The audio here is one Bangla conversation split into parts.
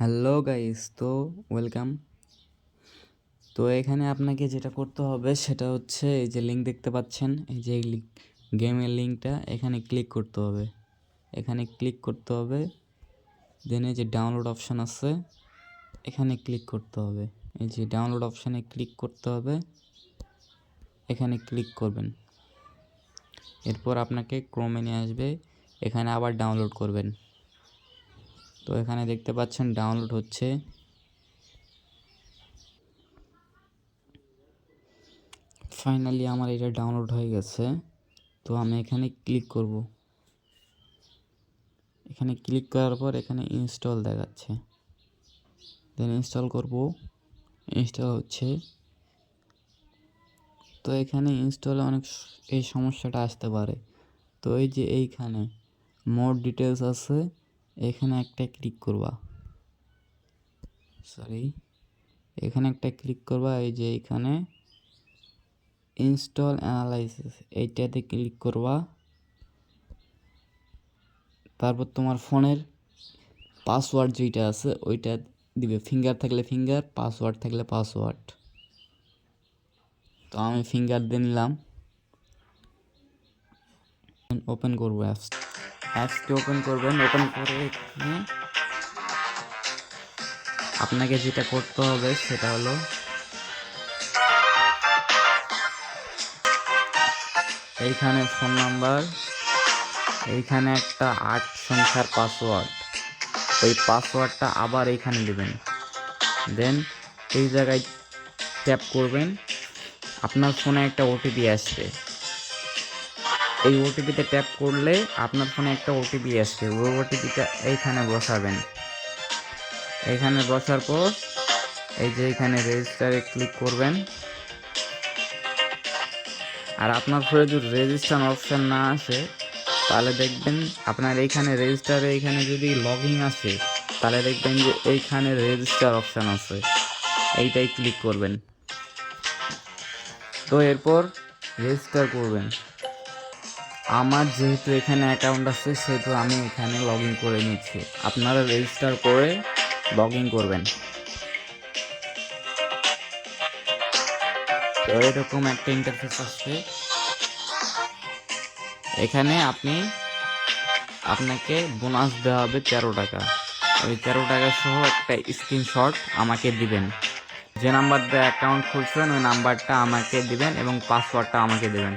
হ্যালো গাইস, তো ওয়েলকাম। তো এখানে আপনাকে যেটা করতে হবে সেটা হচ্ছে এই যে লিঙ্ক দেখতে পাচ্ছেন, এই যে গেমের লিঙ্কটা এখানে ক্লিক করতে হবে। এখানে ক্লিক করতে হবে, দেন এই যে ডাউনলোড অপশান আছে এখানে ক্লিক করতে হবে। এই যে ডাউনলোড অপশানে ক্লিক করতে হবে, এখানে ক্লিক করবেন। এরপর আপনাকে ক্রোমে নিয়ে আসবে, এখানে আবার ডাউনলোড করবেন। তো এখানে দেখতে পাচ্ছেন ডাউনলোড হচ্ছে। ফাইনালি আমার এটা ডাউনলোড হয়ে গেছে। তো আমি এখানে ক্লিক করব। এখানে ক্লিক করার পর এখানে ইনস্টল দেখাচ্ছে, দেন ইনস্টল করব। ইনস্টল হচ্ছে। তো এখানে ইনস্টলে অনেক এই সমস্যাটা আসতে পারে। তো এই যে এইখানে মোর ডিটেলস আছে, এখানে একটা ক্লিক করবা। এখানে একটা ক্লিক করবা। এই যে এইখানে ইনস্টল অ্যানালাইসিস এইটাতে ক্লিক করবা। তারপর তোমার ফোনের পাসওয়ার্ড যেটা আছে ওইটা দিবে। ফিঙ্গার থাকলে ফিঙ্গার, পাসওয়ার্ড থাকলে পাসওয়ার্ড। তো আমি ফিঙ্গার দিয়ে নিলাম। ওপেন করবো অ্যাপসটি ওপেন করবেন। ওপেন করে এখানে আপনাকে যেটা করতে হবে সেটা হলো এইখানে ফোন নাম্বার, এইখানে একটা 8 সংখ্যার পাসওয়ার্ড, ওই পাসওয়ার্ডটা আবার এইখানে দেবেন। দেন এই জায়গায় ট্যাপ করবেন। আপনার ফোনে একটা ওটিপি আসবে। এই ওটিপিতে ট্যাপ করলে আপনার ফোনে একটা ওটিপি আসবে। ওই ওটিপিটা এইখানে বসাবেন। এইখানে বসার পর এই যে এখানে রেজিস্টারে ক্লিক করবেন। আর আপনার ফোনে যদি রেজিস্টার অপশান না আসে তাহলে দেখবেন আপনার এইখানে রেজিস্টারে এইখানে যদি লগ ইন আসে তাহলে দেখবেন যে এইখানে রেজিস্টার অপশান আছে, এইটাই ক্লিক করবেন। তো এরপর রেজিস্টার করবেন। আমার যেহেতু এখানে অ্যাকাউন্ট আছে সেহেতু আমি এখানে লগ ইন করে নিচ্ছি। আপনারা রেজিস্টার করে লগ ইন করবেন। তো এরকম একটা ইন্টারফেস আসছে। এখানে আপনাকে বোনাস দেওয়া হবে 13 টাকা। ওই 13 টাকা সহ একটা স্ক্রিনশট আমাকে দিবেন। যে নাম্বার দিয়ে অ্যাকাউন্ট খুলছেন ওই নাম্বারটা আমাকে দিবেন এবং পাসওয়ার্ডটা আমাকে দেবেন।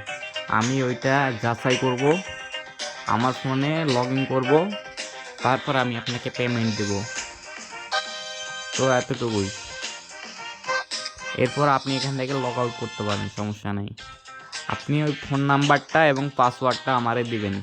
আমি ওইটা যাচাই করব, আমার ফোনে লগ ইন করবো, তারপর আমি আপনাকে পেমেন্ট দেব। তো এতটুকুই। এরপর আপনি এখান থেকে লগ আউট করতে পারেন, সমস্যা নেই। আপনি ওই ফোন নাম্বারটা এবং পাসওয়ার্ডটা আমারে দিবেন।